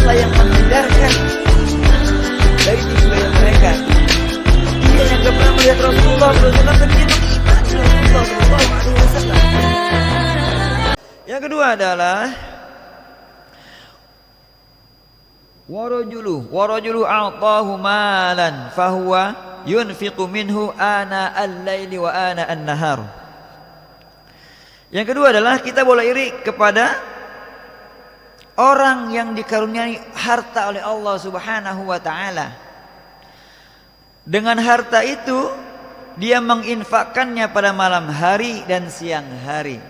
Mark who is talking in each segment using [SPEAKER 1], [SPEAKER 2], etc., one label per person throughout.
[SPEAKER 1] Allah yang menghindarkan dari tipu daya mereka. Dia yang gak pernah melihat Rasulullah SAW, tapi dia beriman dengan Rasulullah SAW. Yang kedua adalah warajulu a'tahu malan fahuwa yunfiqu minhu ana al-laili wa ana an-nahar. Yang kedua adalah kita boleh iri kepada orang yang dikaruniai harta oleh Allah Subhanahu wa taala. Dengan harta itu dia menginfakkannya pada malam hari dan siang hari.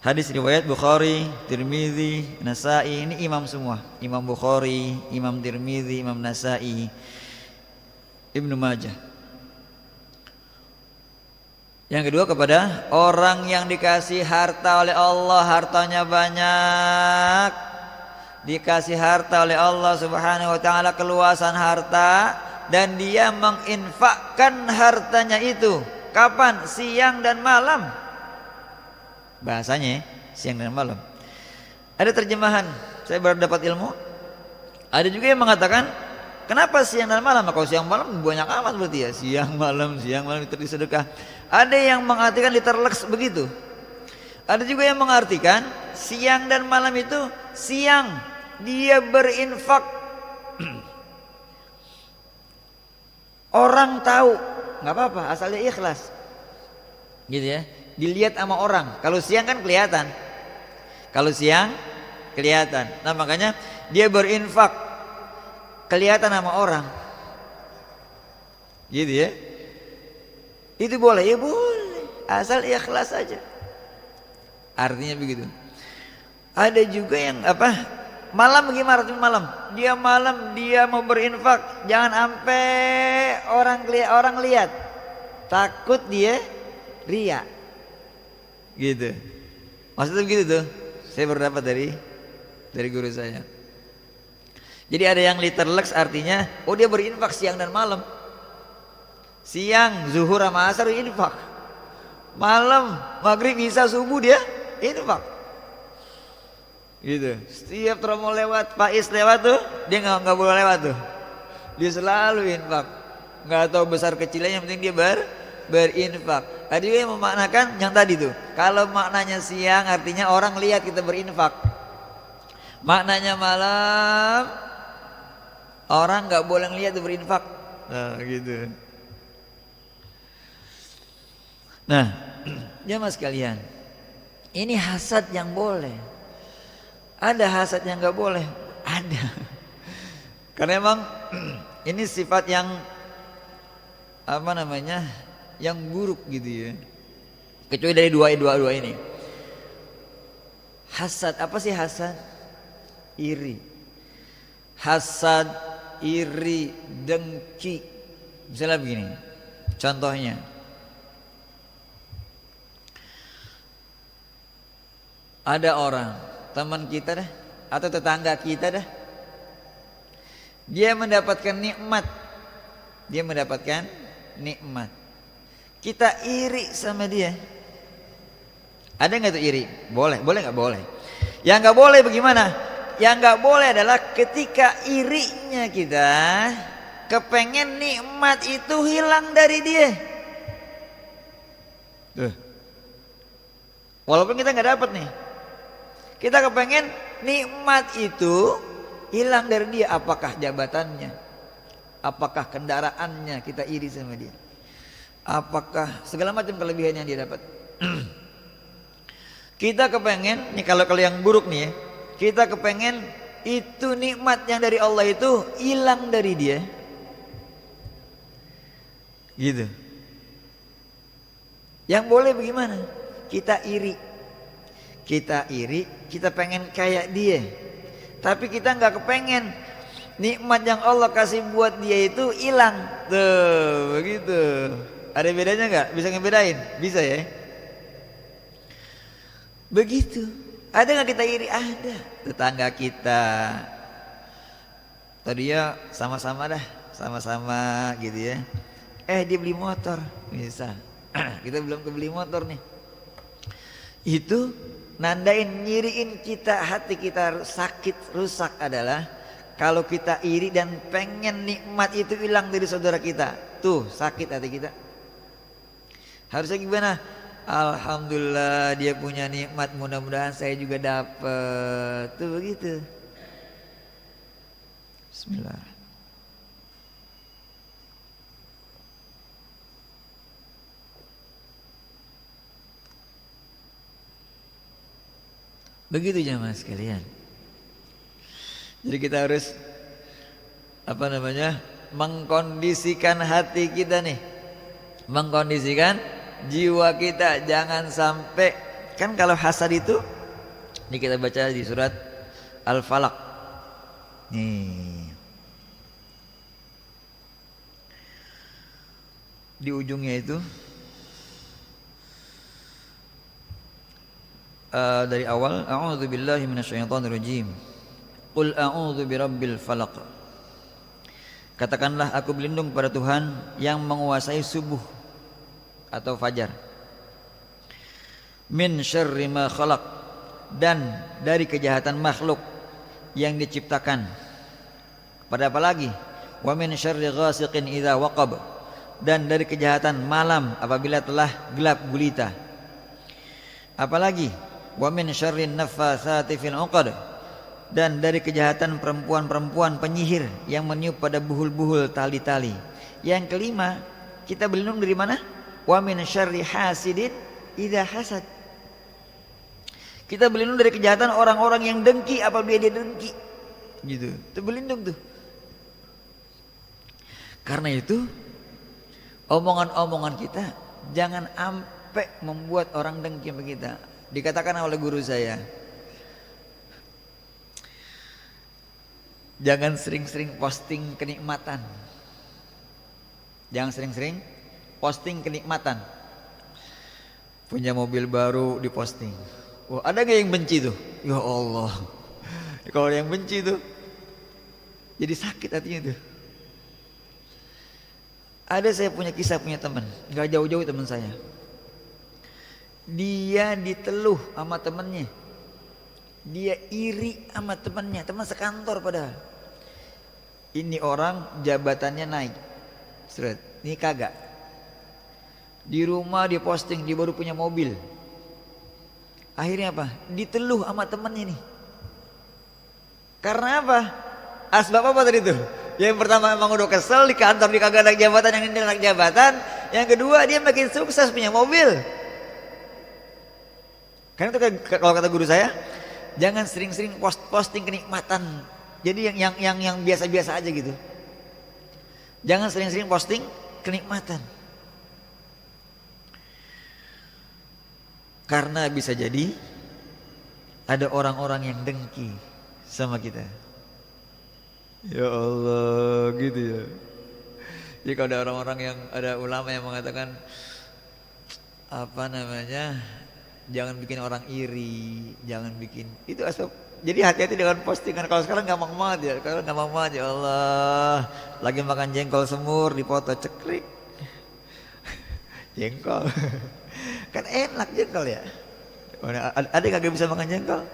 [SPEAKER 1] Hadis riwayat Bukhari, Tirmizi, Nasa'i, ini imam semua. Imam Bukhari, Imam Tirmizi, Imam Nasa'i, Ibnu Majah. Yang kedua kepada orang yang dikasih harta oleh Allah, hartanya banyak. Dikasih harta oleh Allah Subhanahu wa taala, keluasan harta, dan dia menginfakkan hartanya itu. Kapan? Siang dan malam. Bahasanya siang dan malam. Ada terjemahan, saya baru dapat ilmu. Ada juga yang mengatakan, kenapa siang dan malam? Kalau siang malam banyak amat berarti ya. Siang malam itu disedekah. Ada yang mengartikan literleks begitu. Ada juga yang mengartikan siang dan malam itu siang dia berinfak. Orang tahu, nggak apa-apa, asal dia ikhlas. Gitu ya. Dilihat sama orang. Kalau siang kan kelihatan. Kalau siang kelihatan. Nah makanya dia berinfak kelihatan sama orang. Gitu ya. Itu boleh, ya boleh. Asal ikhlas saja. Artinya begitu. Ada juga yang apa? Malam gimana artinya malam? Dia mau berinfak, jangan sampai orang lihat. Takut dia riya. Gitu. Maksudnya begitu tuh. Saya baru dapat dari guru saya. Jadi ada yang literleks artinya, oh dia berinfak siang dan malam. Siang, zuhur sama asar infak. Malam, maghrib, isya, subuh dia infak. Gitu. Setiap Romo lewat, Faiz lewat tuh, dia nggak boleh lewat tuh. Dia selalu infak. Nggak tahu besar kecilnya, yang penting dia berinfak. Ada juga yang memaknakan yang tadi tuh. Kalau maknanya siang artinya orang lihat kita berinfak. Maknanya malam orang nggak boleh lihat itu berinfak. Nah gitu. Nah, jamaah sekalian, ini hasad yang boleh. Ada hasad yang nggak boleh. Ada. Karena emang ini sifat yang apa namanya? Yang buruk gitu ya. Kecuali dari dua ini. Hasad, apa sih hasad? Iri. Hasad, iri, dengki. Misalnya begini. Contohnya. Ada orang, teman kita dah atau tetangga kita dah. Dia mendapatkan nikmat. Kita iri sama dia. Ada nggak tuh iri? Boleh nggak boleh? Yang nggak boleh bagaimana? Yang nggak boleh adalah ketika irinya kita kepengen nikmat itu hilang dari dia. Tuh. Walaupun kita nggak dapat nih, kita kepengen nikmat itu hilang dari dia. Apakah jabatannya? Apakah kendaraannya? Kita iri sama dia. Apakah segala macam kelebihan yang dia dapat. Kita kepengen nih, kalau yang buruk nih ya, kita kepengen itu nikmat yang dari Allah itu hilang dari dia. Gitu. Yang boleh bagaimana? Kita iri, kita pengen kayak dia. Tapi kita nggak kepengen nikmat yang Allah kasih buat dia itu hilang. Tuh, begitu. Ada bedanya nggak? Bisa ngebedain? Bisa ya? Begitu. Ada nggak kita iri? Ada. Tetangga kita, tadi ya sama-sama gitu ya. Dia beli motor, bisa. Kita belum kebeli motor nih. Itu nandain nyiriin kita, hati kita sakit rusak adalah kalau kita iri dan pengen nikmat itu hilang dari saudara kita. Tuh sakit hati kita. Harusnya gimana? Alhamdulillah dia punya nikmat, mudah-mudahan saya juga dapat. Tuh begitu. Bismillah. Begitu jemaah sekalian. Jadi kita harus mengkondisikan hati kita nih, mengkondisikan jiwa kita. Jangan sampai, kan kalau hasad itu ini kita baca di surat Al-Falaq nih, di ujungnya itu dari awal, a'udzu billahi minasyaitonir rajim. Qul a'udzu birabbil falaq. Katakanlah aku berlindung pada Tuhan yang menguasai subuh atau fajar. Min syarri ma khalaq, dan dari kejahatan makhluk yang diciptakan. Pada apa lagi? Wa min syarri ghasiqin idza waqab, dan dari kejahatan malam apabila telah gelap gulita. Apalagi? Wa min syarrin naffatsati fil 'uqad, dan dari kejahatan perempuan-perempuan penyihir yang meniup pada buhul-buhul tali-tali. Yang kelima, kita berlindung dari mana? Wa min syarri hasidin idza hasad. Kita berlindung dari kejahatan orang-orang yang dengki apabila dia dengki. Gitu. Itu berlindung tuh. Karena itu omongan-omongan kita jangan sampai membuat orang dengki sama kita. Dikatakan oleh guru saya, jangan sering-sering posting kenikmatan. Jangan sering-sering posting kenikmatan. Punya mobil baru diposting. Wah, ada gak yang benci tuh? Ya Allah. Kalau yang benci tuh jadi sakit hatinya tuh. Ada, saya punya kisah, punya teman, gak jauh-jauh teman saya. Dia diteluh sama temennya, dia iri sama temennya, teman sekantor padahal. Ini orang jabatannya naik, seret, ini kagak. Di rumah dia posting, dia baru punya mobil. Akhirnya apa? Diteluh sama temennya nih. Karena apa? Asbab apa tadi tuh? Yang pertama emang udah kesel di kantor, dia kagak naik jabatan, yang ini naik jabatan. Yang kedua dia makin sukses punya mobil. Karena itu kalau kata guru saya, jangan sering-sering posting kenikmatan. Jadi yang biasa-biasa aja gitu. Jangan sering-sering posting kenikmatan. Karena bisa jadi ada orang-orang yang dengki sama kita. Ya Allah, gitu ya. Jadi kalau ada orang-orang yang, ada ulama yang mengatakan jangan bikin orang iri, jangan bikin itu asal. Jadi hati-hati dengan postingan. Kalau sekarang gampang banget ya, kalau gampang banget ya Allah. Lagi makan jengkol semur dipoto cekrik. Jengkol. Kan enak jengkol ya. Ada kagak bisa makan jengkol?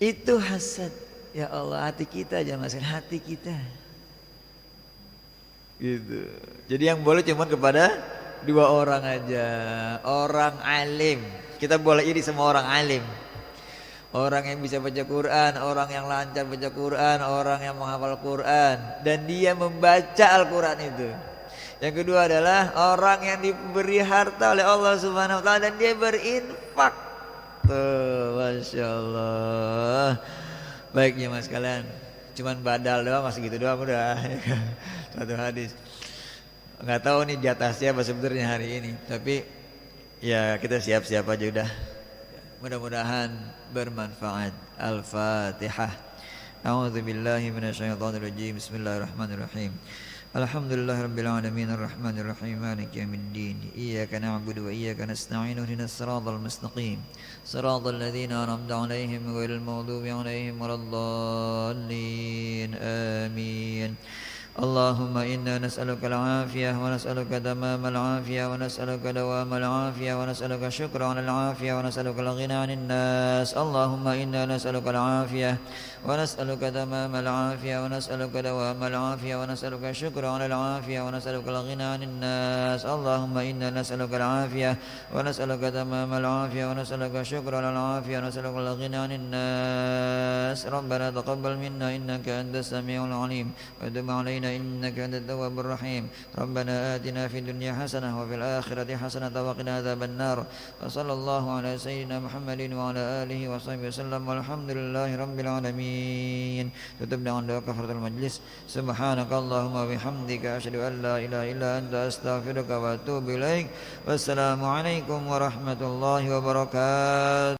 [SPEAKER 1] Itu hasad. Ya Allah, hati kita jangan masuk hati kita. Gitu. Jadi yang boleh cuma kepada dua orang aja. Orang alim. Kita boleh iri sama orang alim. Orang yang bisa baca Quran, orang yang lancar baca Quran, orang yang menghafal Quran, dan dia membaca Al-Quran itu. Yang kedua adalah orang yang diberi harta oleh Allah Subhanahu wa taala dan dia berinfak. Tuh, Masya Allah. Baik ya mas kalian, cuman badal doang, masih gitu doang udah. Satu hadis. Nggak tahu nih jatah siapa sebenarnya hari ini, tapi ya kita siap-siap aja udah. Mudah-mudahan bermanfaat. Al-Fatihah. A'udzu billahi minasyaitonir rajim. Bismillahirrahmanirrahim. Alhamdulillahirabbil alamin arrahmanir rahim maliki yaumiddin. Iyyaka na'budu wa iyyaka nasta'in ihdinas siratal mustaqim. Siratal ladzina an'amta 'alaihim ghairil maghdubi 'alaihim waladdallin. Amin. اللهم إنا نسألك العافية ونسألك تمام العافية ونسألك دوام العافية ونسألك الشكر على العافية ونسألك الغنى عن الناس. اللهم إنا نسألك العافية ونسألك تمام العافية ونسألك دوام العافية ونسألك الشكر على العافية ونسألك الغنى عن الناس. اللهم إنا نسألك العافية ونسألك تمام العافية ونسألك الشكر على العافية ونسألك الغنى عن الناس. ربنا تقبل منا إنك أنت السميع العليم وتب علينا إنك أنت التواب الرحيم. ربنا آتنا في الدنيا حسنة وفي الآخرة حسنة وقنا عذاب النار. وصلى الله على سيدنا محمد وعلى آله وصحبه وسلم والحمد لله رب العالمين. Tutup dengan doa kafaratul majlis. Subhanaka Allahumma bihamdika asyhadu an la ilaha illa anta astaghfiruka wa atubu ilaik. Wassalamualaikum warahmatullahi wabarakatuh.